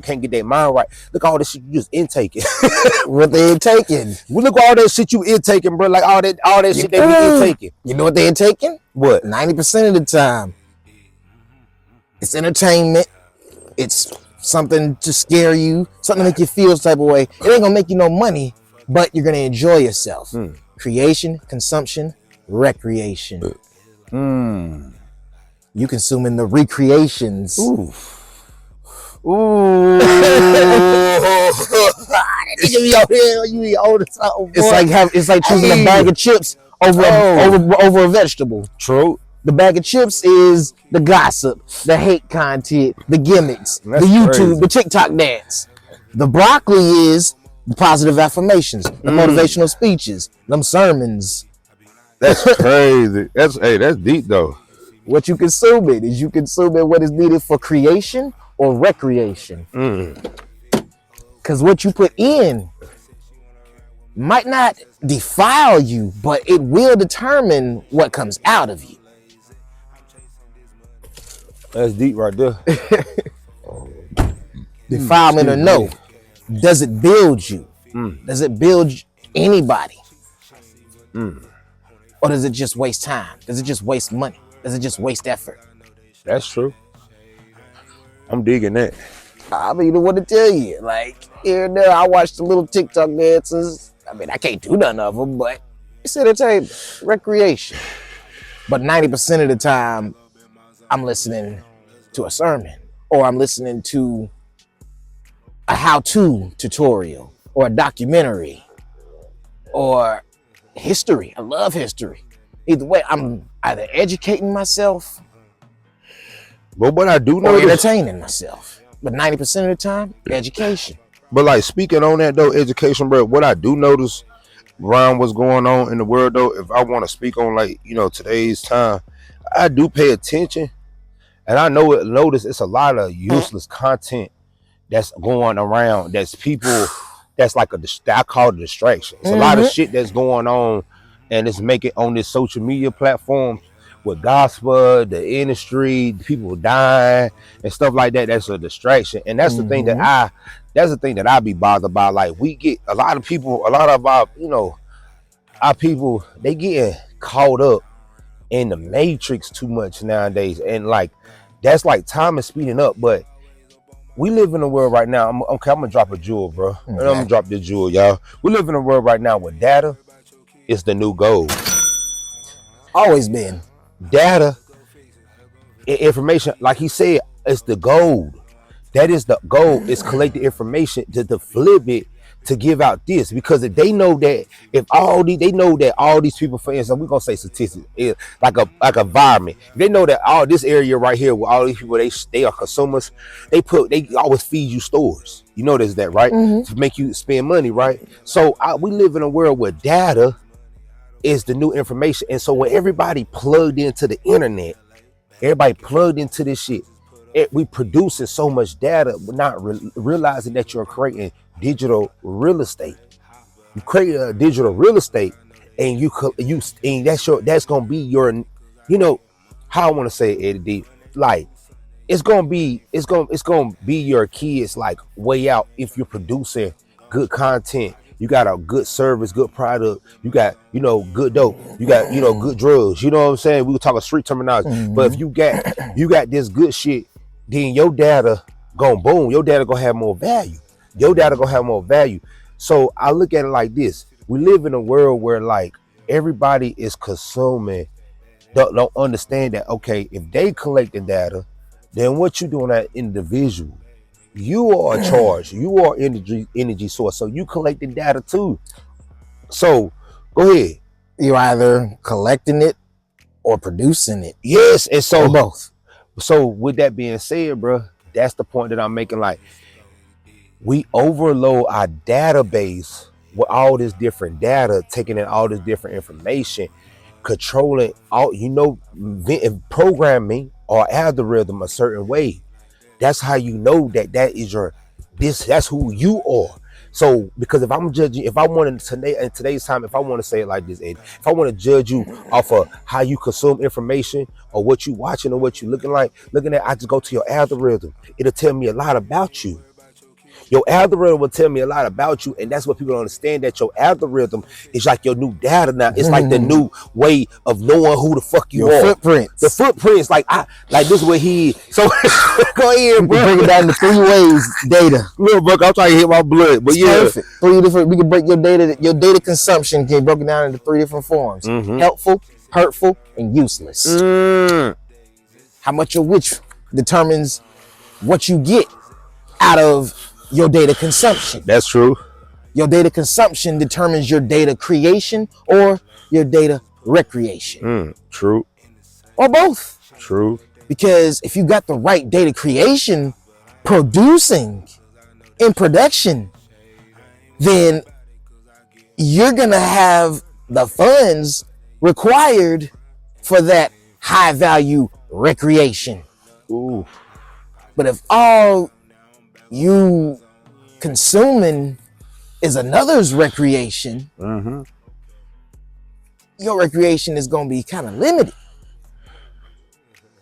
can't get their mind right. Look at all this shit you just intaking. What they intaking? Well, look at all that shit you intaking, bro. Like all that shit they be intaking. You know what they intaking? What? 90% of the time, it's entertainment. It's something to scare you, something to make you feel some type of way. It ain't gonna make you no money, but you're gonna enjoy yourself. Creation, consumption, recreation. You consuming the recreations. Ooh. It's like choosing a bag of chips over a vegetable. True. The bag of chips is the gossip, the hate content, the gimmicks, the YouTube, the TikTok dance. The broccoli is the positive affirmations, the motivational speeches, them sermons. That's crazy. That's deep though. What you consuming is you consuming what is needed for creation or recreation. Because what you put in might not defile you, but it will determine what comes out of you. That's deep right there. Defilement or no, does it build you? Does it build anybody? Or does it just waste time? Does it just waste money? Does it just waste effort? That's true. I'm digging that. I mean, I want to tell you, like, here and there, I watch the little TikTok dances. I mean, I can't do none of them, but it's entertainment, recreation. But 90% of the time, I'm listening to a sermon, or I'm listening to a how-to tutorial, or a documentary, or history. I love history. Either way, I'm either educating myself, but what I do know, or entertaining myself. But 90% of the time, education. But like speaking on that though, education, bro. What I do notice around what's going on in the world though, if I want to speak on like today's time, I do pay attention, and I notice it's a lot of useless content that's going around. That's people. That's like I call it a distraction. It's a lot of shit that's going on, and it's making on this social media platform with gospel, the industry, people dying and stuff like that. That's a distraction, and that's the thing that I be bothered by. Like we get a lot of people, a lot of our people, they getting caught up in the matrix too much nowadays, and like that's like time is speeding up, but we live in a world right now. I'm gonna drop a jewel, bro. And I'm gonna drop this jewel, y'all. We live in a world right now where data is the new gold. Always been. Data, information, like he said, is the gold. That is the gold. It's collected information to flip it to give out this, because if they know that all these people, for instance, we're gonna say statistics, like a environment. They know that all this area right here with all these people, they are consumers. They always feed you stores. You notice that, right? To make you spend money, right? So we live in a world where data is the new information, and so when everybody plugged into the internet, everybody plugged into this shit, we producing so much data, but not realizing that you're creating digital real estate. You create a digital real estate, and that's gonna be your, how I want to say it, Eddie, like it's gonna be your kids like way out if you're producing good content. You got a good service, good product. You got, good dope. You got, good drugs. You know what I'm saying? We were talking street terminology. But if you got this good shit, then your data gonna boom. Your data gonna have more value. So I look at it like this. We live in a world where like everybody is consuming, don't understand that, okay, if they collecting data, then what you doing as individual? You are a charge. You are energy source. So you collecting data too. So go ahead. You're either collecting it or producing it. Yes, and so or both. So with that being said, bro, that's the point that I'm making. Like we overload our database with all this different data, taking in all this different information, controlling all, programming or algorithm a certain way. That's how you know that is that's who you are. So because if I'm judging, if I wanted today in today's time, if I want to say it like this, Ed, if I want to judge you off of how you consume information or what you watching or what you looking at, I just go to your algorithm. It'll tell me a lot about you. Your algorithm will tell me a lot about you, and that's what people don't understand, that your algorithm is like your new data now. It's like the new way of knowing who the fuck you Your are. footprints. The footprints, like this is what he. So go ahead, bro. Break it down into 3 ways. Data. Look, bro, I'm trying to hit my blood, but yeah, Perfect. 3 different. We can break your data. Your data consumption can be broken down into 3 different forms: helpful, hurtful, and useless. How much of which determines what you get out of your data consumption. That's true. Your data consumption determines your data creation or your data recreation. True. Or both. True. Because if you got the right data creation, producing in production, then you're going to have the funds required for that high value recreation. Ooh. But if all you consuming is another's recreation, your recreation is going to be kind of limited,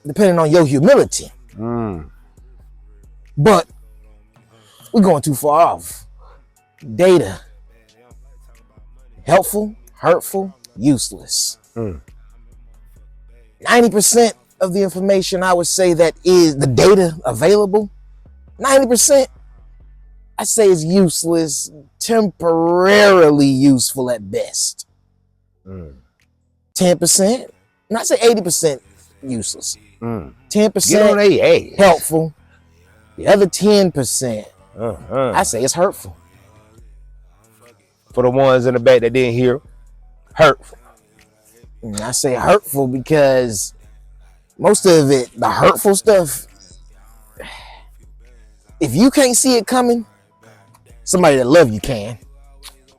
depending on your humility. But we're going too far off. Data: helpful, hurtful, useless. 90% of the information I would say that is the data available, 90% I say is useless, temporarily useful at best. 10%, and I say 80% useless. 10% helpful. The other 10%, I say it's hurtful. For the ones in the back that didn't hear, hurtful. And I say hurtful because most of it, the hurtful stuff, if you can't see it coming, somebody that love you can.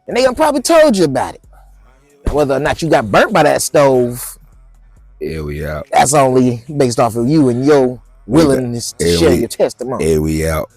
And they probably told you about it. Whether or not you got burnt by that stove, here we out. That's only based off of you and your willingness to share your testimony. Here we out.